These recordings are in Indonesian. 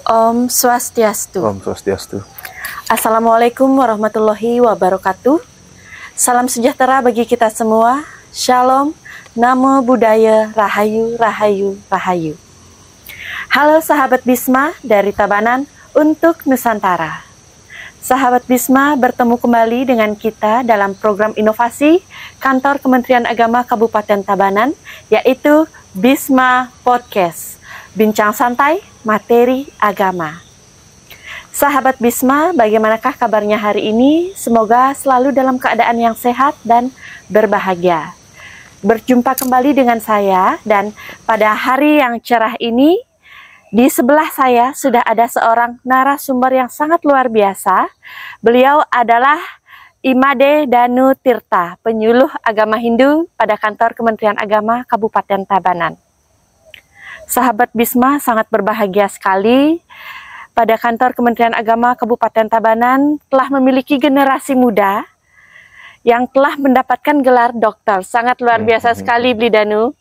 Om Swastiastu. Om Swastiastu. Assalamualaikum warahmatullahi wabarakatuh. Salam sejahtera bagi kita semua. Shalom, Namo Buddhaya, Rahayu, Rahayu, Rahayu. Halo sahabat Bisma dari Tabanan untuk Nusantara. Sahabat Bisma bertemu kembali dengan kita dalam program inovasi Kantor Kementerian Agama Kabupaten Tabanan, yaitu Bisma Podcast. Bincang santai, materi agama. Sahabat Bisma, bagaimanakah kabarnya hari ini? Semoga selalu dalam keadaan yang sehat dan berbahagia. Berjumpa kembali dengan saya, dan pada hari yang cerah ini, di sebelah saya sudah ada seorang narasumber yang sangat luar biasa. Beliau adalah Imade Danu Tirta, penyuluh agama Hindu pada Kantor Kementerian Agama Kabupaten Tabanan. Sahabat Bisma sangat berbahagia sekali pada Kantor Kementerian Agama Kabupaten Tabanan telah memiliki generasi muda yang telah mendapatkan gelar doktor. Sangat luar biasa sekali, Bli Danu.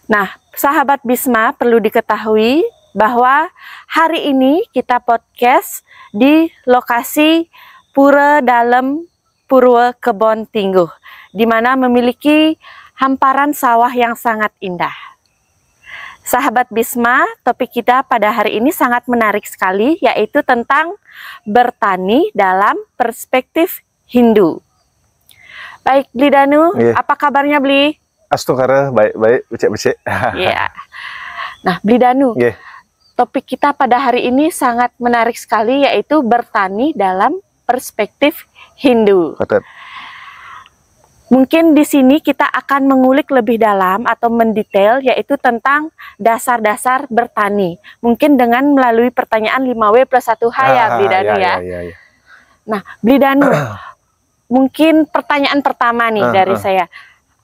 Nah, sahabat Bisma perlu diketahui bahwa hari ini kita podcast di lokasi Pura Dalem Purwo Kebon Tingguh, di mana memiliki hamparan sawah yang sangat indah. Sahabat Bisma, topik kita pada hari ini sangat menarik sekali, yaitu tentang bertani dalam perspektif Hindu. Baik, Bli Danu, apa kabarnya, Bli? Astungkara, baik-baik, becek-becek. Iya. Nah, Bli Danu, topik kita pada hari ini sangat menarik sekali, yaitu bertani dalam perspektif Hindu. Betul. Mungkin di sini kita akan mengulik lebih dalam atau mendetail, yaitu tentang dasar-dasar bertani. Mungkin dengan melalui pertanyaan 5W+1H ya, Bli Danu ya. Nah, Bli Danu, mungkin pertanyaan pertama nih dari saya.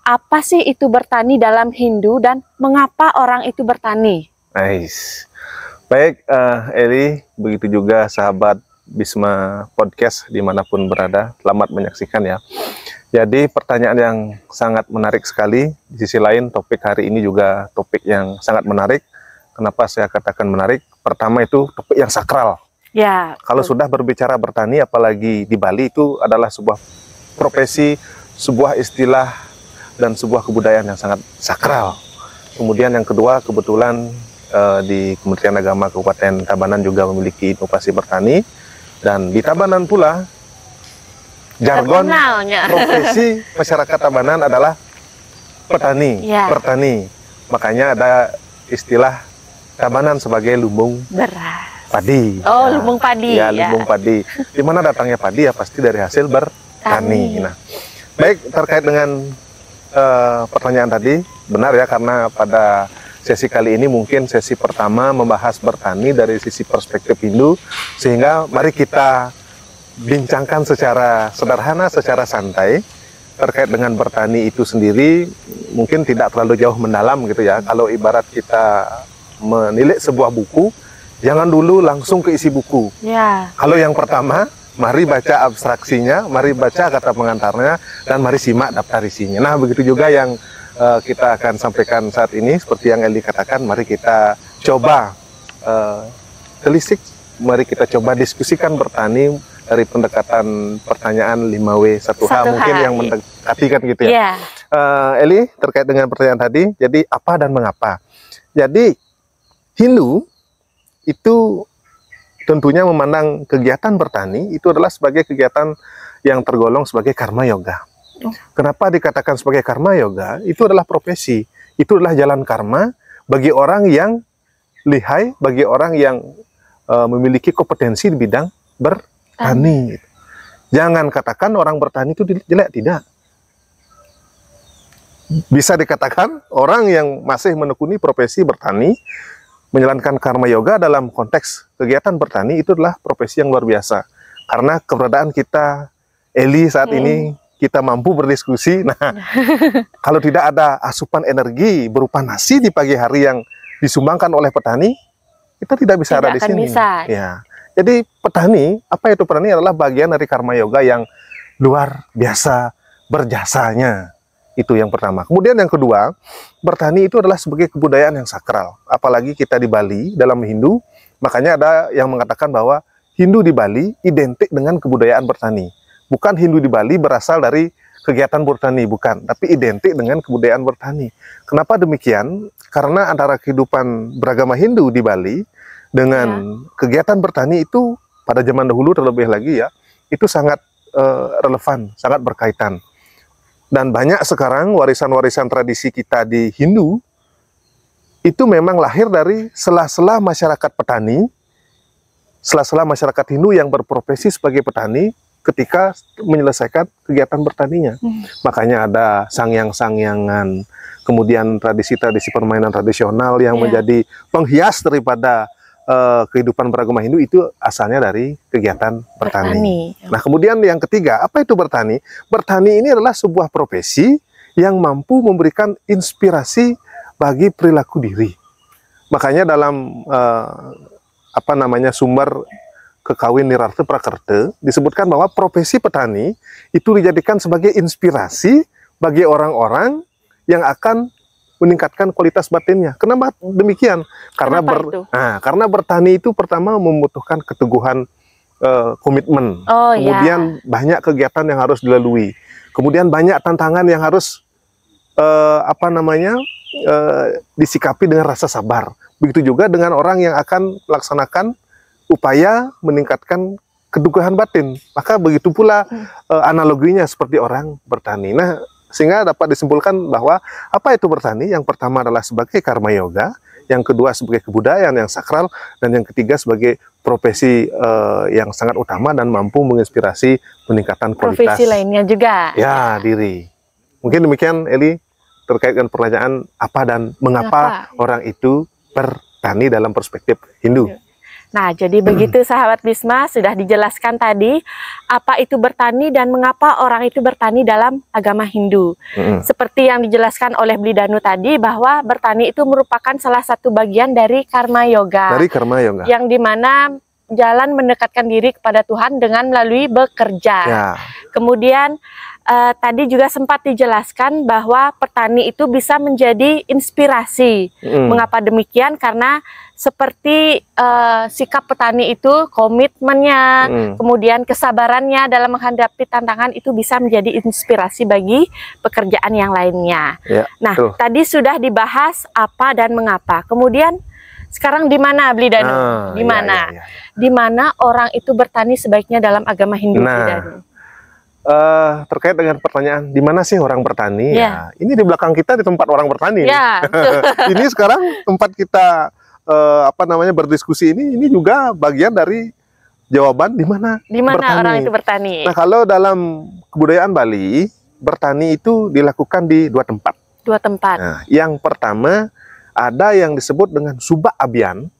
Apa sih itu bertani dalam Hindu dan mengapa orang itu bertani? Nice. Baik, Eli, begitu juga sahabat Bisma Podcast dimanapun berada, selamat menyaksikan ya. Jadi pertanyaan yang sangat menarik sekali. Di sisi lain topik hari ini juga topik yang sangat menarik. Kenapa saya katakan menarik? Pertama itu topik yang sakral. Ya. Kalau sudah berbicara bertani, apalagi di Bali, itu adalah sebuah profesi, sebuah istilah, dan sebuah kebudayaan yang sangat sakral. Kemudian yang kedua, kebetulan di Kementerian Agama Kabupaten Tabanan juga memiliki inovasi bertani. Dan di Tabanan pula, jargon profesi masyarakat Tabanan adalah petani, pertani. Makanya ada istilah Tabanan sebagai lumbung padi. Oh, lumbung padi. Ya, lumbung padi. Di mana datangnya padi ya pasti dari hasil bertani. Nah, baik, terkait dengan pertanyaan tadi, benar ya, karena pada sesi kali ini mungkin sesi pertama membahas bertani dari sisi perspektif Hindu, sehingga mari kita bincangkan secara sederhana, secara santai terkait dengan bertani itu sendiri. Mungkin tidak terlalu jauh mendalam gitu ya. Kalau ibarat kita menilik sebuah buku, jangan dulu langsung ke isi buku. Kalau yang pertama, mari baca abstraksinya, mari baca kata pengantarnya, dan mari simak daftar isinya. Nah, begitu juga yang kita akan sampaikan saat ini. Seperti yang Eli katakan, mari kita coba telisik, mari kita coba diskusikan bertani dari pendekatan pertanyaan 5W1H mungkin yang mendekati kan gitu ya. Eli, terkait dengan pertanyaan tadi, jadi apa dan mengapa? Jadi Hindu itu tentunya memandang kegiatan bertani itu adalah sebagai kegiatan yang tergolong sebagai karma yoga. Kenapa dikatakan sebagai karma yoga? Itu adalah profesi, itu adalah jalan karma bagi orang yang lihai, bagi orang yang memiliki kompetensi di bidang bertani. Jangan katakan orang bertani itu jelek, tidak. Bisa dikatakan orang yang masih menekuni profesi bertani, menjalankan karma yoga dalam konteks kegiatan bertani, itu adalah profesi yang luar biasa. Karena keberadaan kita, Eli, saat ini kita mampu berdiskusi. Nah, kalau tidak ada asupan energi berupa nasi di pagi hari yang disumbangkan oleh petani, kita tidak bisa ada di sini. Ya. Jadi petani, apa itu petani adalah bagian dari karma yoga yang luar biasa berjasanya. Itu yang pertama. Kemudian yang kedua, bertani itu adalah sebagai kebudayaan yang sakral. Apalagi kita di Bali, dalam Hindu, Makanya ada yang mengatakan bahwa Hindu di Bali identik dengan kebudayaan bertani. Bukan Hindu di Bali berasal dari kegiatan bertani, bukan, tapi identik dengan kebudayaan bertani. Kenapa demikian? Karena antara kehidupan beragama Hindu di Bali dengan kegiatan bertani itu pada zaman dahulu terlebih lagi ya, itu sangat relevan, sangat berkaitan. Dan banyak sekarang warisan-warisan tradisi kita di Hindu itu memang lahir dari sela-sela masyarakat petani, sela-sela masyarakat Hindu yang berprofesi sebagai petani ketika menyelesaikan kegiatan bertaninya. Makanya ada sangyang-sangyangan, kemudian tradisi-tradisi permainan tradisional yang menjadi penghias daripada kehidupan beragama Hindu itu asalnya dari kegiatan bertani. Nah, kemudian yang ketiga, apa itu bertani? Bertani ini adalah sebuah profesi yang mampu memberikan inspirasi bagi perilaku diri. Makanya dalam sumber Kekawin Nirartha Prakerta disebutkan bahwa profesi petani itu dijadikan sebagai inspirasi bagi orang-orang yang akan meningkatkan kualitas batinnya. Kenapa demikian? Karena karena bertani itu pertama membutuhkan keteguhan komitmen. Kemudian banyak kegiatan yang harus dilalui. Kemudian banyak tantangan yang harus disikapi dengan rasa sabar. Begitu juga dengan orang yang akan melaksanakan upaya meningkatkan keteguhan batin. Maka begitu pula analoginya seperti orang bertani. Nah, sehingga dapat disimpulkan bahwa apa itu bertani? Yang pertama adalah sebagai karma yoga, yang kedua sebagai kebudayaan yang sakral, dan yang ketiga sebagai profesi yang sangat utama dan mampu menginspirasi peningkatan kualitas. Profesi lainnya juga. Ya, diri. Mungkin demikian, Eli, terkait dengan pertanyaan apa dan mengapa orang itu bertani dalam perspektif Hindu. Nah, jadi begitu sahabat Bisma, sudah dijelaskan tadi apa itu bertani dan mengapa orang itu bertani dalam agama Hindu. Seperti yang dijelaskan oleh Blidanu tadi, bahwa bertani itu merupakan salah satu bagian dari karma yoga. Dari karma yoga. Yang dimana jalan mendekatkan diri kepada Tuhan dengan melalui bekerja. Kemudian tadi juga sempat dijelaskan bahwa petani itu bisa menjadi inspirasi. Mengapa demikian? Karena seperti sikap petani itu, komitmennya, kemudian kesabarannya dalam menghadapi tantangan itu bisa menjadi inspirasi bagi pekerjaan yang lainnya. Nah, tadi sudah dibahas apa dan mengapa. Kemudian sekarang di mana, Blidanu? Di mana? Di mana orang itu bertani sebaiknya dalam agama Hindu, Blidanu? Terkait dengan pertanyaan di mana sih orang bertani? Ya, ini di belakang kita di tempat orang bertani. Ini sekarang tempat kita berdiskusi ini juga bagian dari jawaban di mana orang itu bertani. Nah, kalau dalam kebudayaan Bali, bertani itu dilakukan di dua tempat. Nah, yang pertama ada yang disebut dengan subak abian.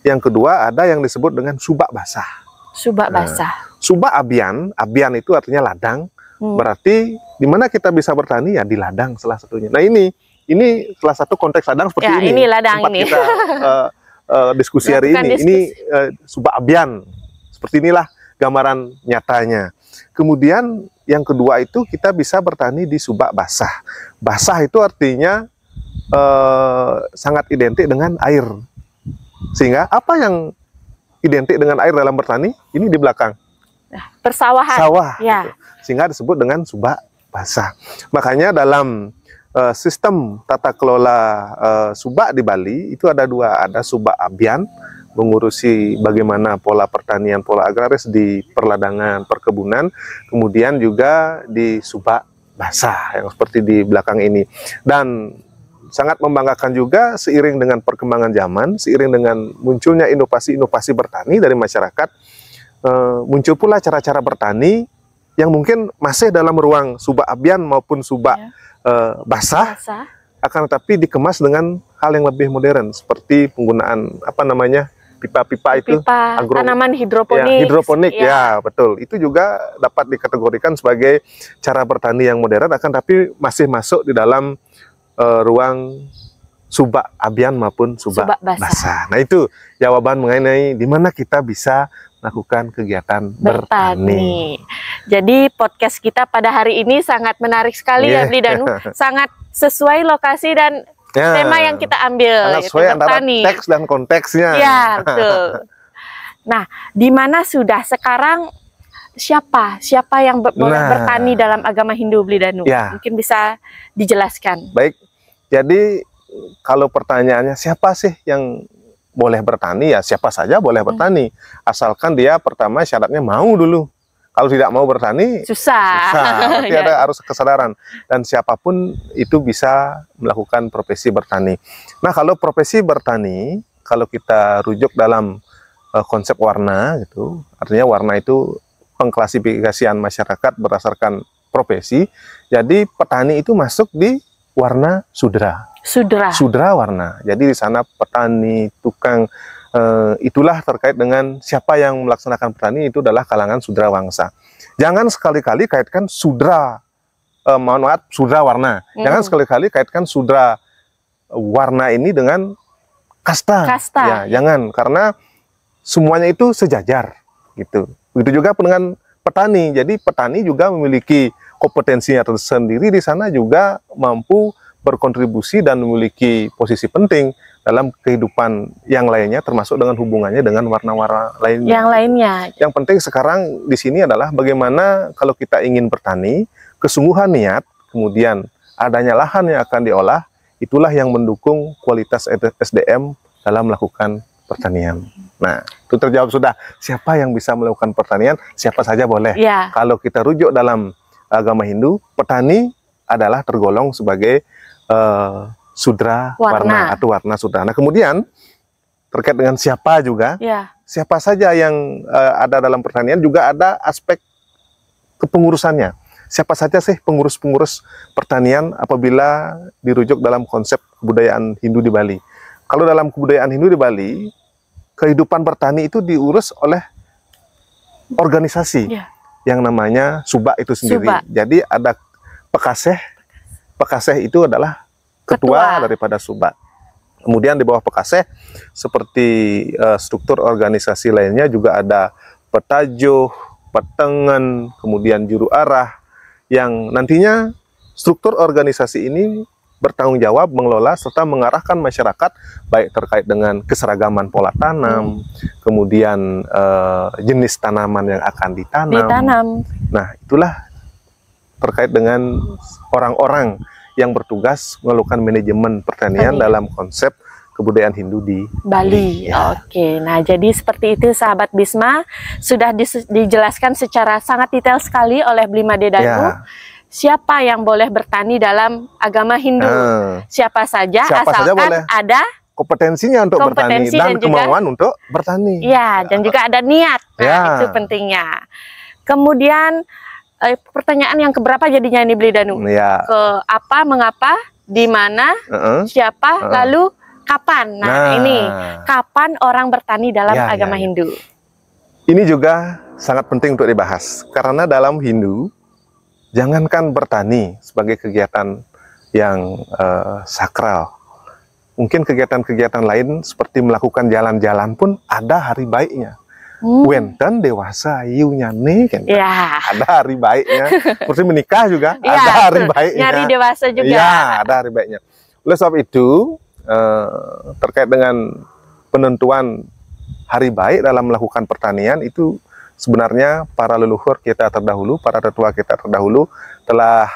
Yang kedua ada yang disebut dengan subak basah. Subak basah. Subak abian itu artinya ladang. Berarti di mana kita bisa bertani ya di ladang salah satunya. Nah, ini salah satu konteks ladang seperti ini. Ini ladang tempat kita diskusi hari ini subak abian. Seperti inilah gambaran nyatanya. Kemudian yang kedua itu kita bisa bertani di subak basah. Basah itu artinya sangat identik dengan air. Sehingga apa yang identik dengan air dalam bertani? Ini di belakang. Persawahan. Sawah. Gitu. Sehingga disebut dengan subak basah. Makanya dalam sistem tata kelola subak di Bali itu ada dua. Ada subak abian, mengurusi bagaimana pola pertanian, pola agraris di perladangan, perkebunan. Kemudian juga di subak basah yang seperti di belakang ini. Dan sangat membanggakan juga seiring dengan perkembangan zaman, seiring dengan munculnya inovasi-inovasi bertani dari masyarakat, muncul pula cara-cara bertani yang mungkin masih dalam ruang subak abian maupun subak basah, akan tetapi dikemas dengan hal yang lebih modern seperti penggunaan pipa-pipa itu, tanaman hidroponik. Hidroponik, ya betul. Itu juga dapat dikategorikan sebagai cara bertani yang modern, akan tapi masih masuk di dalam ruang subak abian maupun subak basah. Nah, itu jawaban mengenai di mana kita bisa melakukan kegiatan bertani. Jadi podcast kita pada hari ini sangat menarik sekali ya, Blidanu. Sangat sesuai lokasi dan Ya. tema yang kita ambil, sangat sesuai antara teks dan konteksnya. Ya, betul. Nah, di mana sudah sekarang siapa yang boleh bertani dalam agama Hindu, Bli Danu? Ya. Mungkin bisa dijelaskan. Baik, jadi kalau pertanyaannya siapa sih yang boleh bertani, ya siapa saja boleh bertani, asalkan dia pertama syaratnya mau dulu. Kalau tidak mau bertani susah. Berarti ada harus kesadaran, dan siapapun itu bisa melakukan profesi bertani. Nah, kalau profesi bertani, kalau kita rujuk dalam konsep warna gitu, artinya warna itu pengklasifikasian masyarakat berdasarkan profesi. Jadi petani itu masuk di warna sudra. Sudra warna. Jadi di sana petani, tukang, itulah terkait dengan siapa yang melaksanakan petani itu adalah kalangan sudra wangsa. Jangan sekali-kali kaitkan sudra, sudra warna. Jangan sekali-kali kaitkan sudra warna ini dengan kasta. Ya, jangan, karena semuanya itu sejajar gitu. Begitu juga dengan petani. Jadi petani juga memiliki kompetensinya tersendiri di sana, juga mampu berkontribusi dan memiliki posisi penting dalam kehidupan yang lainnya, termasuk dengan hubungannya dengan warna-warna lainnya. Yang penting sekarang di sini adalah bagaimana kalau kita ingin bertani, kesungguhan niat, kemudian adanya lahan yang akan diolah, itulah yang mendukung kualitas SDM dalam melakukan pertanian. Nah, itu terjawab sudah. Siapa yang bisa melakukan pertanian? Siapa saja boleh. Ya. Kalau kita rujuk dalam agama Hindu, petani adalah tergolong sebagai sudra warna atau warna sudra. Nah, kemudian terkait dengan siapa juga, siapa saja yang ada dalam pertanian, juga ada aspek kepengurusannya. Siapa saja sih pengurus-pengurus pertanian apabila dirujuk dalam konsep kebudayaan Hindu di Bali. Kalau dalam kebudayaan Hindu di Bali, kehidupan bertani itu diurus oleh organisasi yang namanya subak itu sendiri. Jadi ada pekaseh. Pekaseh itu adalah ketua daripada subak. Kemudian di bawah pekaseh, seperti struktur organisasi lainnya, juga ada petajuh, petengen, kemudian juru arah, yang nantinya struktur organisasi ini bertanggung jawab mengelola serta mengarahkan masyarakat, baik terkait dengan keseragaman pola tanam, kemudian jenis tanaman yang akan ditanam. Nah, itulah terkait dengan orang-orang yang bertugas melakukan manajemen pertanian dalam konsep kebudayaan Hindu di Bali. Oke, nah jadi seperti itu sahabat Bisma, sudah dijelaskan secara sangat detail sekali oleh Bli Made Danu. Siapa yang boleh bertani dalam agama Hindu? Siapa saja, asalkan ada kompetensinya untuk bertani dan kemauan untuk bertani. Ya, dan juga ada niat. Nah, itu pentingnya. Kemudian pertanyaan yang keberapa jadinya ini, Bli Danu? Ke apa, mengapa, di mana, siapa, lalu kapan? Nah, ini kapan orang bertani dalam agama Hindu? Ini juga sangat penting untuk dibahas, karena dalam Hindu, jangankan bertani sebagai kegiatan yang sakral, mungkin kegiatan-kegiatan lain seperti melakukan jalan-jalan pun ada hari baiknya. Wenten dewasa iunya nih kan, ada hari baiknya. Seperti menikah juga ada hari baiknya. Nyari dewasa juga. Ya, ada hari baiknya. Oleh sebab itu, terkait dengan penentuan hari baik dalam melakukan pertanian, itu sebenarnya para leluhur kita terdahulu, para tetua kita terdahulu telah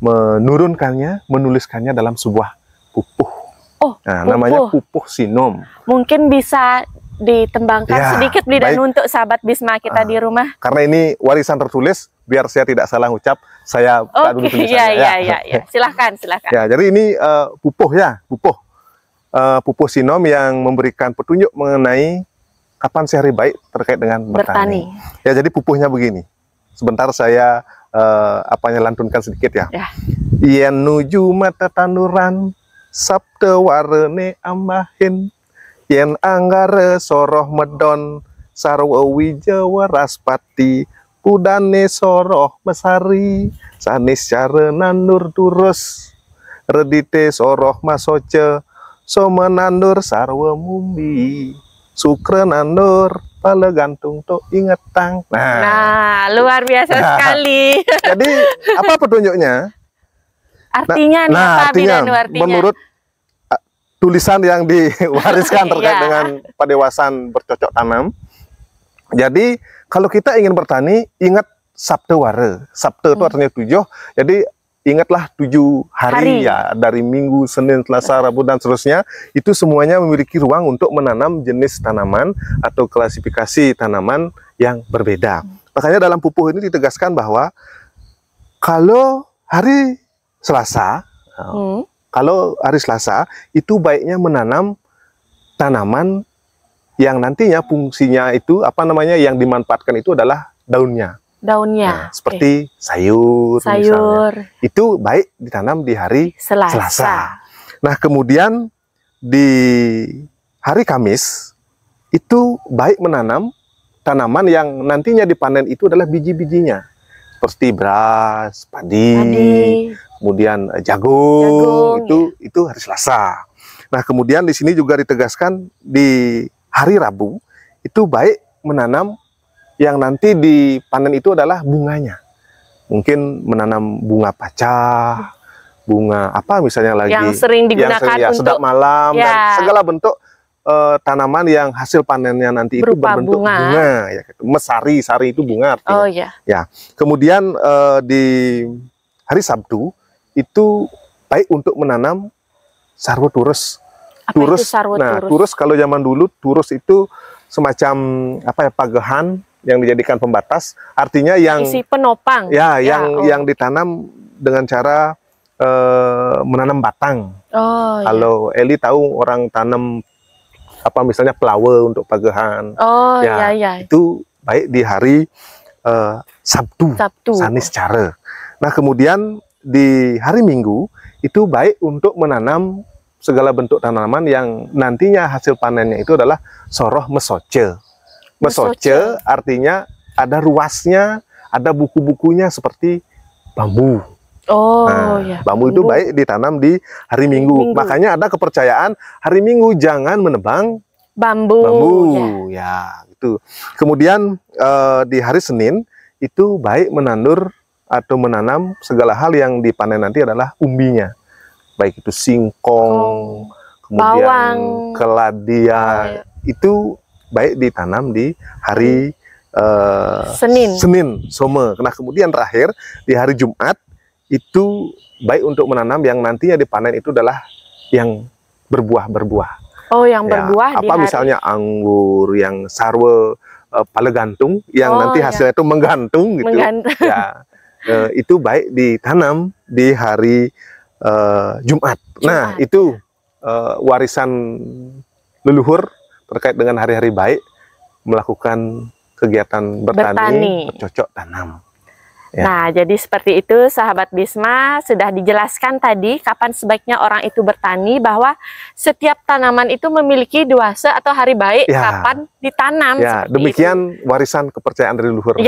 menurunkannya, menuliskannya dalam sebuah pupuh. Nah, namanya pupuh sinom. Mungkin bisa ditembangkan sedikit, Bli Danu, untuk sahabat Bisma kita di rumah. Karena ini warisan tertulis, biar saya tidak salah ucap, saya buka dulu tulisannya. Silahkan. Ya, jadi ini pupuh sinom yang memberikan petunjuk mengenai kapan sih hari baik terkait dengan bertani. Ya, jadi pupuhnya begini. Sebentar saya lantunkan sedikit ya. Yen nuju mata tanduran, sabda warene ambahin. Yen anggare soroh medon, sarwa wijawa raspati, pudane soroh mesari, sanis cara nandur turus, redite soroh masoce, so menandur sarwa mumbi, sukre nandur pala gantung to ingetang. Nah, luar biasa sekali. Jadi apa petunjuknya? Artinya nih apa artinya, Bidanu artinya? menurut tulisan yang diwariskan terkait dengan padewasan bercocok tanam. Jadi kalau kita ingin bertani, ingat Sabte Ware. Sabte itu artinya 7. Jadi ingatlah 7 hari ya, dari Minggu, Senin, Selasa, Rabu dan seterusnya. Itu semuanya memiliki ruang untuk menanam jenis tanaman atau klasifikasi tanaman yang berbeda. Makanya dalam pupuh ini ditegaskan bahwa kalau hari Selasa, kalau hari Selasa itu baiknya menanam tanaman yang nantinya fungsinya itu yang dimanfaatkan itu adalah daunnya. Daunnya. Nah, seperti sayur misalnya. Itu baik ditanam di hari Selasa. Nah, kemudian di hari Kamis itu baik menanam tanaman yang nantinya dipanen itu adalah biji-bijinya. Seperti beras, padi. Kemudian jagung itu hari Selasa. Nah, kemudian di sini juga ditegaskan di hari Rabu itu baik menanam yang nanti dipanen itu adalah bunganya. Mungkin menanam bunga pacah, bunga apa misalnya lagi yang sering digunakan untuk sedap malam dan segala bentuk tanaman yang hasil panennya nanti itu berbentuk bunga ya, mesari, sari itu bunga artinya. Ya. Kemudian di hari Sabtu itu baik untuk menanam sarwo turus. Turus kalau zaman dulu turus itu semacam pagehan yang dijadikan pembatas, artinya yang isi penopang. Yang ditanam dengan cara menanam batang. Kalau Eli tahu orang tanam misalnya pelawe untuk pagehan. Itu baik di hari Sabtu. Sanis cara. Nah, kemudian di hari Minggu itu baik untuk menanam segala bentuk tanaman yang nantinya hasil panennya itu adalah soroh mesoce. Mesoce artinya ada ruasnya, ada buku-bukunya seperti bambu. Bambu itu baik ditanam di hari Minggu. Makanya ada kepercayaan hari Minggu jangan menebang bambu. Ya, gitu. Kemudian di hari Senin itu baik menandur atau menanam segala hal yang dipanen nanti adalah umbinya, baik itu singkong, kemudian bawang, keladi, itu baik ditanam di hari Senin, Some. Nah, kemudian terakhir di hari Jumat itu baik untuk menanam yang nantinya dipanen itu adalah yang berbuah-berbuah. Yang berbuah. Misalnya anggur, yang sarwe, pale gantung, yang nanti hasilnya itu menggantung gitu. Itu baik ditanam di hari Jumat. Nah, itu warisan leluhur terkait dengan hari-hari baik melakukan kegiatan bertani. Bercocok tanam. Nah, jadi seperti itu sahabat Bisma, sudah dijelaskan tadi kapan sebaiknya orang itu bertani, bahwa setiap tanaman itu memiliki duase atau hari baik kapan ditanam. Demikian warisan kepercayaan dari leluhur.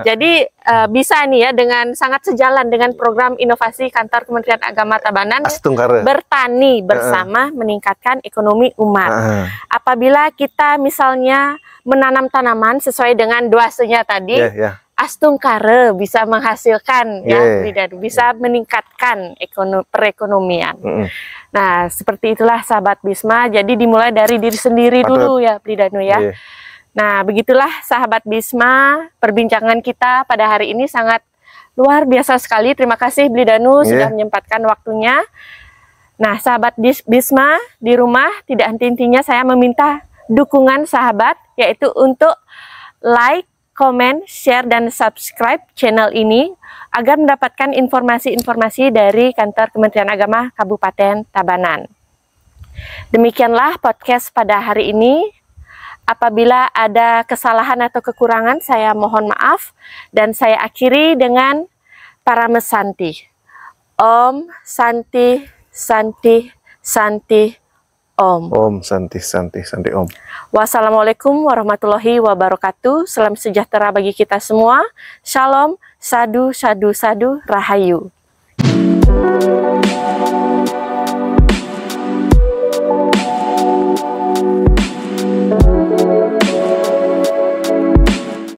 Jadi bisa nih ya, dengan sangat sejalan dengan program inovasi Kantor Kementerian Agama Tabanan, bertani bersama meningkatkan ekonomi umat. Apabila kita misalnya menanam tanaman sesuai dengan duasenya tadi, Astungkare bisa menghasilkan bisa meningkatkan perekonomian. Nah, seperti itulah sahabat Bisma. Jadi dimulai dari diri sendiri dulu ya, Bidanu ya. Nah, begitulah sahabat Bisma, perbincangan kita pada hari ini sangat luar biasa sekali. Terima kasih Bidanu sudah menyempatkan waktunya. Nah, sahabat Bisma di rumah, tidak henti-hentinya saya meminta dukungan sahabat, yaitu untuk like, komen, share, dan subscribe channel ini agar mendapatkan informasi-informasi dari Kantor Kementerian Agama Kabupaten Tabanan. Demikianlah podcast pada hari ini. Apabila ada kesalahan atau kekurangan, saya mohon maaf, dan saya akhiri dengan para mesanti. Om Santi Santi Santi Om. Om Santi Santi Santi Om. Wassalamualaikum warahmatullahi wabarakatuh. Salam sejahtera bagi kita semua. Shalom, sadu, sadu, sadu, rahayu.